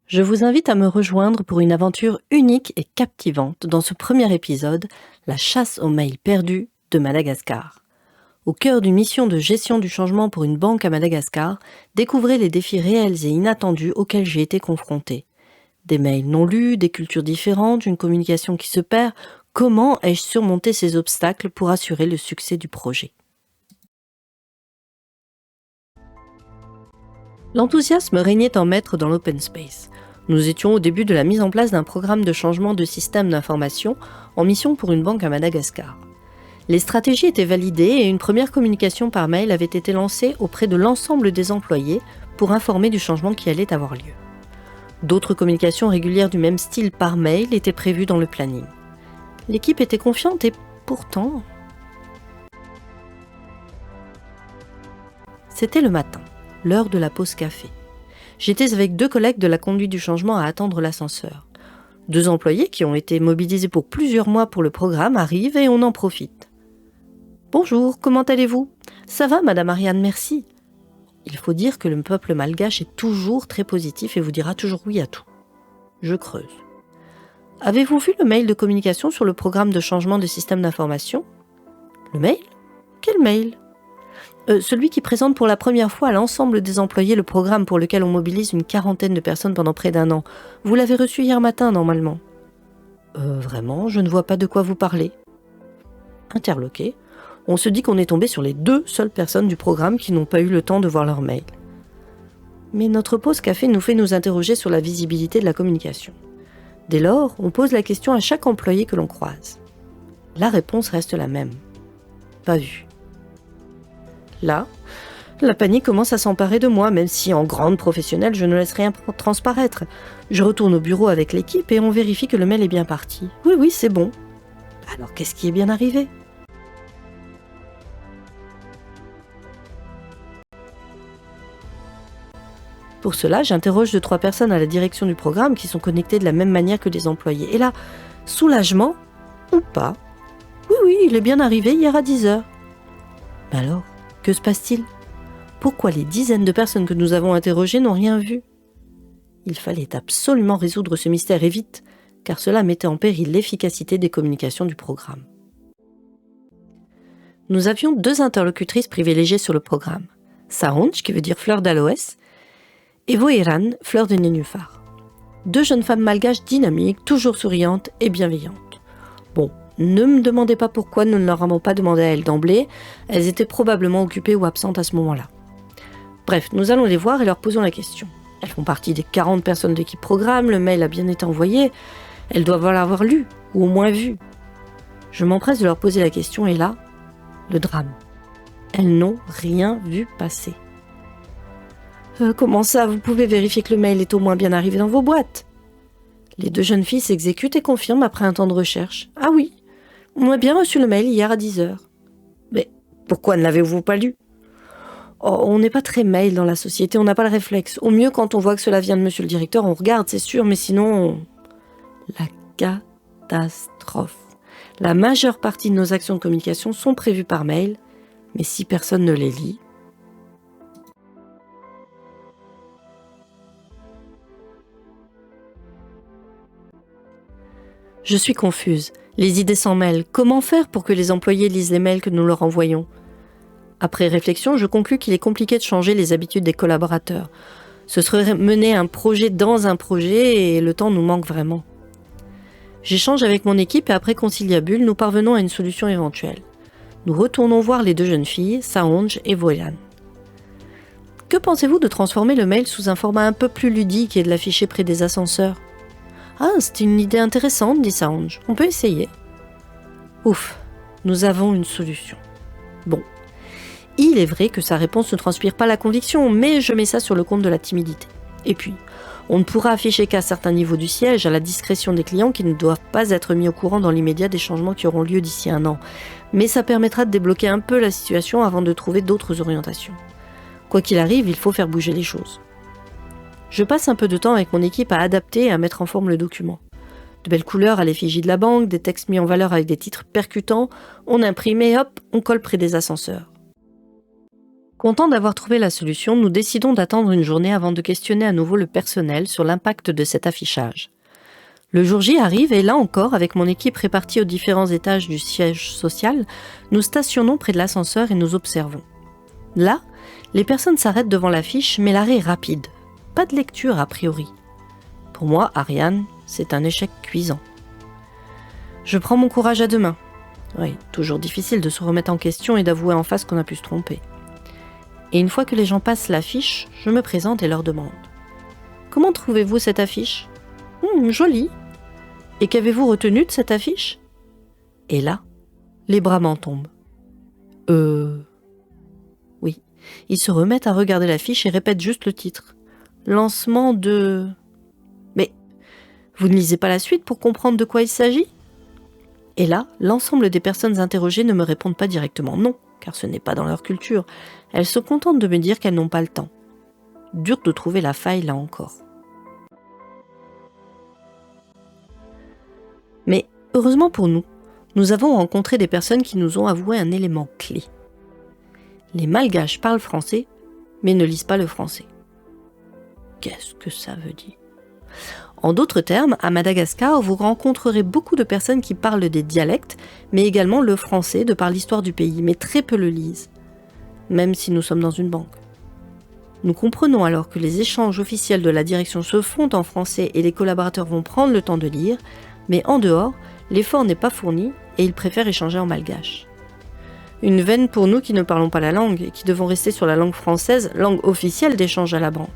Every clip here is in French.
Je vous invite à me rejoindre pour une aventure unique et captivante dans ce premier épisode, la chasse aux mails perdus de Madagascar. Au cœur d'une mission de gestion du changement pour une banque à Madagascar, découvrez les défis réels et inattendus auxquels j'ai été confrontée. Des mails non lus, des cultures différentes, une communication qui se perd. Comment ai-je surmonté ces obstacles pour assurer le succès du projet ? L'enthousiasme régnait en maître dans l'open space. Nous étions au début de la mise en place d'un programme de changement de système d'information en mission pour une banque à Madagascar. Les stratégies étaient validées et une première communication par mail avait été lancée auprès de l'ensemble des employés pour informer du changement qui allait avoir lieu. D'autres communications régulières du même style par mail étaient prévues dans le planning. L'équipe était confiante et pourtant... C'était le matin, l'heure de la pause café. J'étais avec 2 collègues de la conduite du changement à attendre l'ascenseur. 2 employés qui ont été mobilisés pour plusieurs mois pour le programme arrivent et on en profite. « Bonjour, comment allez-vous ? » ?»« Ça va, Madame Ariane, merci. » Il faut dire que le peuple malgache est toujours très positif et vous dira toujours oui à tout. Je creuse. « Avez-vous vu le mail de communication sur le programme de changement de système d'information ? » ?»« Le mail ? Quel mail ? » Celui qui présente pour la première fois à l'ensemble des employés le programme pour lequel on mobilise une 40aine de personnes pendant près d'1 an. Vous l'avez reçu hier matin, normalement. Vraiment, je ne vois pas de quoi vous parlez. Interloqué, on se dit qu'on est tombé sur les 2 seules personnes du programme qui n'ont pas eu le temps de voir leur mail. Mais notre pause café nous fait nous interroger sur la visibilité de la communication. Dès lors, on pose la question à chaque employé que l'on croise. La réponse reste la même. Pas vu. Là, la panique commence à s'emparer de moi, même si en grande professionnelle, je ne laisse rien transparaître. Je retourne au bureau avec l'équipe et on vérifie que le mail est bien parti. Oui, c'est bon. Alors qu'est-ce qui est bien arrivé ? Pour cela, j'interroge 2-3 personnes à la direction du programme qui sont connectées de la même manière que les employés. Et là, soulagement ou pas ? Oui, il est bien arrivé hier à 10h. Mais alors ? Que se passe-t-il ? Pourquoi les dizaines de personnes que nous avons interrogées n'ont rien vu ? Il fallait absolument résoudre ce mystère et vite, car cela mettait en péril l'efficacité des communications du programme. Nous avions 2 interlocutrices privilégiées sur le programme. Saonj, qui veut dire fleur d'aloès, et Voiran, fleur de nénuphar. 2 jeunes femmes malgaches dynamiques, toujours souriantes et bienveillantes. Bon, ne me demandez pas pourquoi nous ne leur avons pas demandé à elles d'emblée, elles étaient probablement occupées ou absentes à ce moment-là. Bref, nous allons les voir et leur posons la question. Elles font partie des 40 personnes de l'équipe programme, le mail a bien été envoyé, elles doivent l'avoir lu, ou au moins vu. Je m'empresse de leur poser la question et là, le drame. Elles n'ont rien vu passer. Comment ça, vous pouvez vérifier que le mail est au moins bien arrivé dans vos boîtes ? Les 2 jeunes filles s'exécutent et confirment après un temps de recherche. Ah oui, on a bien reçu le mail hier à 10h. Mais pourquoi ne l'avez-vous pas lu ? On n'est pas très mail dans la société, on n'a pas le réflexe. Au mieux, quand on voit que cela vient de monsieur le directeur, on regarde, c'est sûr, mais sinon... La catastrophe. La majeure partie de nos actions de communication sont prévues par mail, mais si personne ne les lit... Je suis confuse. Les idées s'en mêlent. Comment faire pour que les employés lisent les mails que nous leur envoyons ? Après réflexion, je conclus qu'il est compliqué de changer les habitudes des collaborateurs. Ce serait mener un projet dans un projet et le temps nous manque vraiment. J'échange avec mon équipe et après conciliabule, nous parvenons à une solution éventuelle. Nous retournons voir les 2 jeunes filles, Saonj et Voilan. Que pensez-vous de transformer le mail sous un format un peu plus ludique et de l'afficher près des ascenseurs ? Ah, c'est une idée intéressante, dit Saonj. On peut essayer. Ouf, nous avons une solution. Bon, il est vrai que sa réponse ne transpire pas la conviction, mais je mets ça sur le compte de la timidité. Et puis, on ne pourra afficher qu'à certains niveaux du siège, à la discrétion des clients qui ne doivent pas être mis au courant dans l'immédiat des changements qui auront lieu d'ici 1 an. Mais ça permettra de débloquer un peu la situation avant de trouver d'autres orientations. Quoi qu'il arrive, il faut faire bouger les choses. Je passe un peu de temps avec mon équipe à adapter et à mettre en forme le document. De belles couleurs à l'effigie de la banque, des textes mis en valeur avec des titres percutants, on imprime et hop, on colle près des ascenseurs. Content d'avoir trouvé la solution, nous décidons d'attendre une journée avant de questionner à nouveau le personnel sur l'impact de cet affichage. Le jour J arrive et là encore, avec mon équipe répartie aux différents étages du siège social, nous stationnons près de l'ascenseur et nous observons. Là, les personnes s'arrêtent devant l'affiche, mais l'arrêt est rapide. Pas de lecture a priori. Pour moi, Ariane, c'est un échec cuisant. Je prends mon courage à deux mains. Oui, toujours difficile de se remettre en question et d'avouer en face qu'on a pu se tromper. Et une fois que les gens passent l'affiche, je me présente et leur demande. Comment trouvez-vous cette affiche ? Jolie. Et qu'avez-vous retenu de cette affiche ? Et là, les bras m'en tombent. Oui, ils se remettent à regarder l'affiche et répètent juste le titre. Lancement de... Mais, vous ne lisez pas la suite pour comprendre de quoi il s'agit ? Et là, l'ensemble des personnes interrogées ne me répondent pas directement non, car ce n'est pas dans leur culture. Elles se contentent de me dire qu'elles n'ont pas le temps. Dur de trouver la faille là encore. Mais heureusement pour nous, nous avons rencontré des personnes qui nous ont avoué un élément clé. Les Malgaches parlent français, mais ne lisent pas le français. Qu'est-ce que ça veut dire ? En d'autres termes, à Madagascar, vous rencontrerez beaucoup de personnes qui parlent des dialectes, mais également le français de par l'histoire du pays, mais très peu le lisent, même si nous sommes dans une banque. Nous comprenons alors que les échanges officiels de la direction se font en français et les collaborateurs vont prendre le temps de lire, mais en dehors, l'effort n'est pas fourni et ils préfèrent échanger en malgache. Une veine pour nous qui ne parlons pas la langue et qui devons rester sur la langue française, langue officielle d'échange à la banque.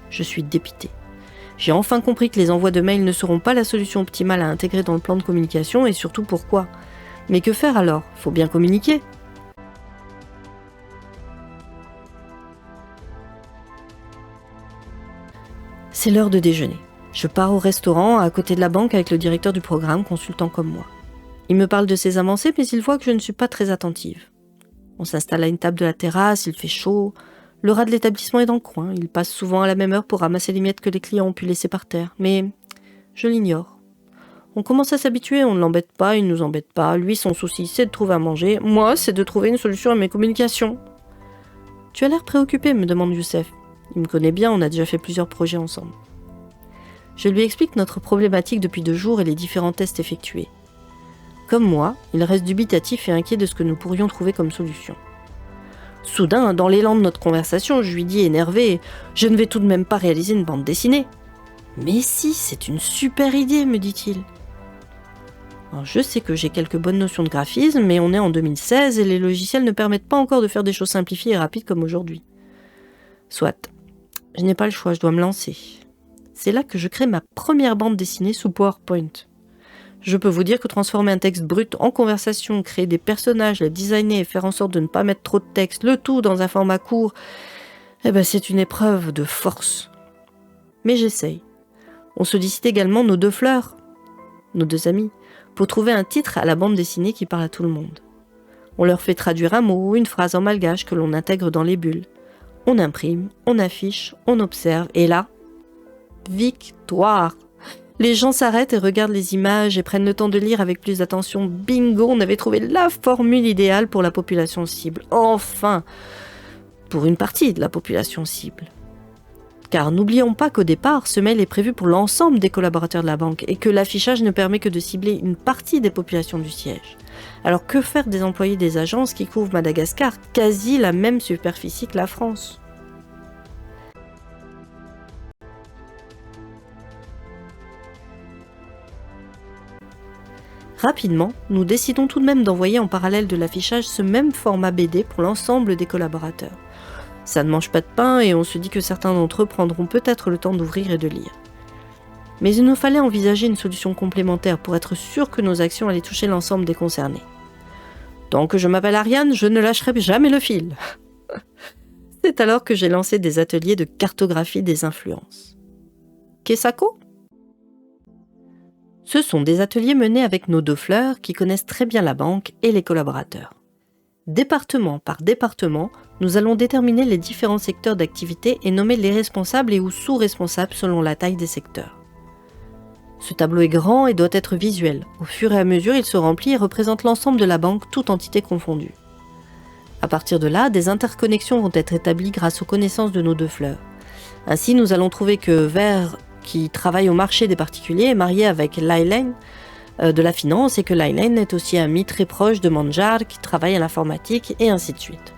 Je suis dépitée. J'ai enfin compris que les envois de mails ne seront pas la solution optimale à intégrer dans le plan de communication et surtout pourquoi. Mais que faire alors ? Faut bien communiquer. C'est l'heure de déjeuner. Je pars au restaurant à côté de la banque avec le directeur du programme, consultant comme moi. Il me parle de ses avancées, mais il voit que je ne suis pas très attentive. On s'installe à une table de la terrasse, il fait chaud. Le rat de l'établissement est dans le coin. Il passe souvent à la même heure pour ramasser les miettes que les clients ont pu laisser par terre. Mais je l'ignore. On commence à s'habituer, on ne l'embête pas, il ne nous embête pas. Lui, son souci, c'est de trouver à manger. Moi, c'est de trouver une solution à mes communications. « Tu as l'air préoccupé », me demande Youssef. Il me connaît bien, on a déjà fait plusieurs projets ensemble. Je lui explique notre problématique depuis 2 jours et les différents tests effectués. Comme moi, il reste dubitatif et inquiet de ce que nous pourrions trouver comme solution. Soudain, dans l'élan de notre conversation, je lui dis énervé « Je ne vais tout de même pas réaliser une bande dessinée !»« Mais si, c'est une super idée !» me dit-il. Alors, je sais que j'ai quelques bonnes notions de graphisme, mais on est en 2016 et les logiciels ne permettent pas encore de faire des choses simplifiées et rapides comme aujourd'hui. Soit, je n'ai pas le choix, je dois me lancer. C'est là que je crée ma première bande dessinée sous PowerPoint. Je peux vous dire que transformer un texte brut en conversation, créer des personnages, les designer et faire en sorte de ne pas mettre trop de texte, le tout dans un format court, c'est une épreuve de force. Mais j'essaye. On sollicite également nos 2 fleurs, nos 2 amis, pour trouver un titre à la bande dessinée qui parle à tout le monde. On leur fait traduire un mot ou une phrase en malgache que l'on intègre dans les bulles. On imprime, on affiche, on observe, et là, victoire! Les gens s'arrêtent et regardent les images et prennent le temps de lire avec plus d'attention. Bingo, on avait trouvé la formule idéale pour la population cible. Enfin, pour une partie de la population cible. Car n'oublions pas qu'au départ, ce mail est prévu pour l'ensemble des collaborateurs de la banque et que l'affichage ne permet que de cibler une partie des populations du siège. Alors que faire des employés des agences qui couvrent Madagascar, quasi la même superficie que la France ? Rapidement, nous décidons tout de même d'envoyer en parallèle de l'affichage ce même format BD pour l'ensemble des collaborateurs. Ça ne mange pas de pain et on se dit que certains d'entre eux prendront peut-être le temps d'ouvrir et de lire. Mais il nous fallait envisager une solution complémentaire pour être sûr que nos actions allaient toucher l'ensemble des concernés. Tant que je m'appelle Ariane, je ne lâcherai jamais le fil. C'est alors que j'ai lancé des ateliers de cartographie des influences. Kesako ? Ce sont des ateliers menés avec nos 2 fleurs qui connaissent très bien la banque et les collaborateurs. Département par département, nous allons déterminer les différents secteurs d'activité et nommer les responsables et ou sous-responsables selon la taille des secteurs. Ce tableau est grand et doit être visuel. Au fur et à mesure, il se remplit et représente l'ensemble de la banque, toute entité confondue. À partir de là, des interconnexions vont être établies grâce aux connaissances de nos deux fleurs. Ainsi, nous allons trouver que Vert, qui travaille au marché des particuliers, est marié avec Lailen de la finance et que Lailen est aussi ami très proche de Manjar qui travaille à l'informatique et ainsi de suite.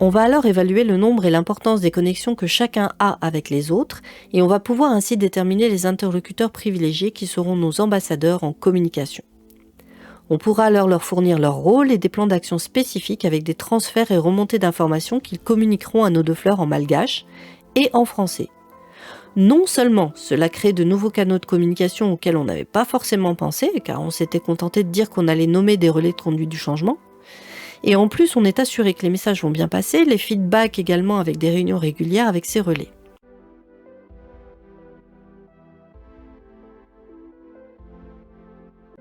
On va alors évaluer le nombre et l'importance des connexions que chacun a avec les autres et on va pouvoir ainsi déterminer les interlocuteurs privilégiés qui seront nos ambassadeurs en communication. On pourra alors leur fournir leur rôle et des plans d'action spécifiques avec des transferts et remontées d'informations qu'ils communiqueront à nos deux fleurs en malgache et en français. Non seulement cela crée de nouveaux canaux de communication auxquels on n'avait pas forcément pensé, car on s'était contenté de dire qu'on allait nommer des relais de conduite du changement, et en plus on est assuré que les messages vont bien passer, les feedbacks également avec des réunions régulières avec ces relais.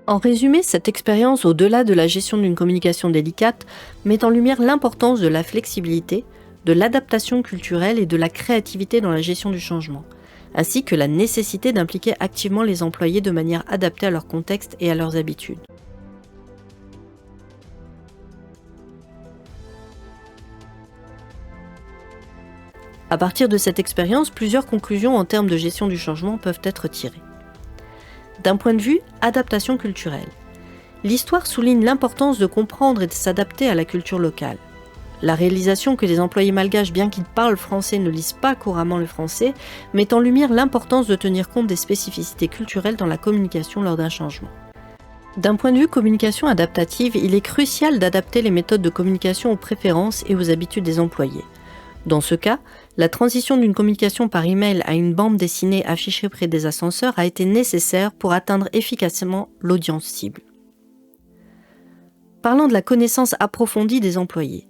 En résumé, cette expérience, au-delà de la gestion d'une communication délicate, met en lumière l'importance de la flexibilité, de l'adaptation culturelle et de la créativité dans la gestion du changement, ainsi que la nécessité d'impliquer activement les employés de manière adaptée à leur contexte et à leurs habitudes. À partir de cette expérience, plusieurs conclusions en termes de gestion du changement peuvent être tirées. D'un point de vue adaptation culturelle, l'histoire souligne l'importance de comprendre et de s'adapter à la culture locale. La réalisation que les employés malgaches, bien qu'ils parlent français, ne lisent pas couramment le français, met en lumière l'importance de tenir compte des spécificités culturelles dans la communication lors d'un changement. D'un point de vue communication adaptative, il est crucial d'adapter les méthodes de communication aux préférences et aux habitudes des employés. Dans ce cas, la transition d'une communication par email à une bande dessinée affichée près des ascenseurs a été nécessaire pour atteindre efficacement l'audience cible. Parlant de la connaissance approfondie des employés,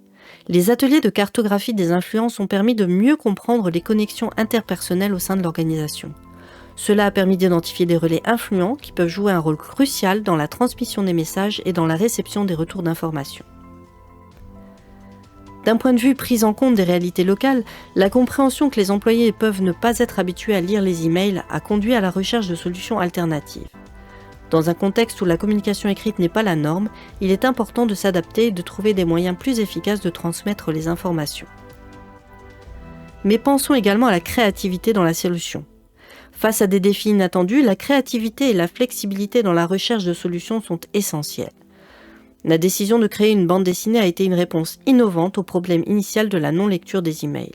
les ateliers de cartographie des influences ont permis de mieux comprendre les connexions interpersonnelles au sein de l'organisation. Cela a permis d'identifier des relais influents qui peuvent jouer un rôle crucial dans la transmission des messages et dans la réception des retours d'informations. D'un point de vue prise en compte des réalités locales, la compréhension que les employés peuvent ne pas être habitués à lire les emails a conduit à la recherche de solutions alternatives. Dans un contexte où la communication écrite n'est pas la norme, il est important de s'adapter et de trouver des moyens plus efficaces de transmettre les informations. Mais pensons également à la créativité dans la solution. Face à des défis inattendus, la créativité et la flexibilité dans la recherche de solutions sont essentielles. La décision de créer une bande dessinée a été une réponse innovante au problème initial de la non-lecture des emails.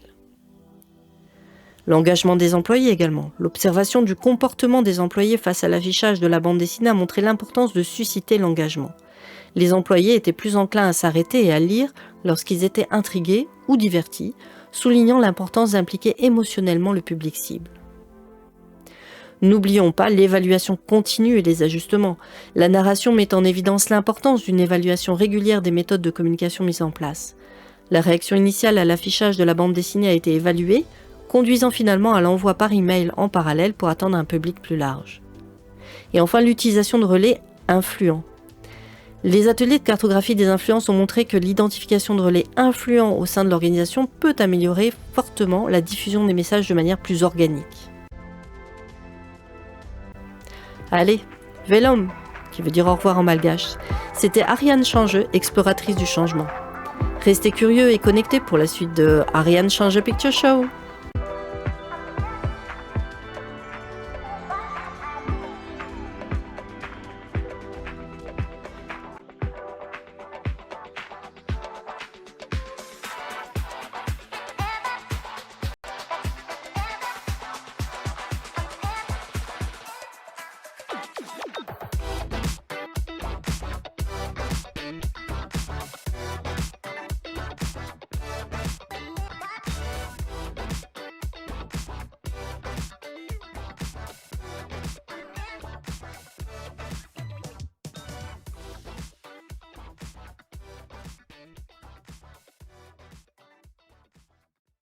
L'engagement des employés également. L'observation du comportement des employés face à l'affichage de la bande dessinée a montré l'importance de susciter l'engagement. Les employés étaient plus enclins à s'arrêter et à lire lorsqu'ils étaient intrigués ou divertis, soulignant l'importance d'impliquer émotionnellement le public cible. N'oublions pas l'évaluation continue et les ajustements. La narration met en évidence l'importance d'une évaluation régulière des méthodes de communication mises en place. La réaction initiale à l'affichage de la bande dessinée a été évaluée, conduisant finalement à l'envoi par email en parallèle pour atteindre un public plus large. Et enfin, l'utilisation de relais influents. Les ateliers de cartographie des influences ont montré que l'identification de relais influents au sein de l'organisation peut améliorer fortement la diffusion des messages de manière plus organique. Allez, Velom, qui veut dire au revoir en malgache. C'était Ariane Changeux, exploratrice du changement. Restez curieux et connectés pour la suite de Ariane Changeux Picture Show.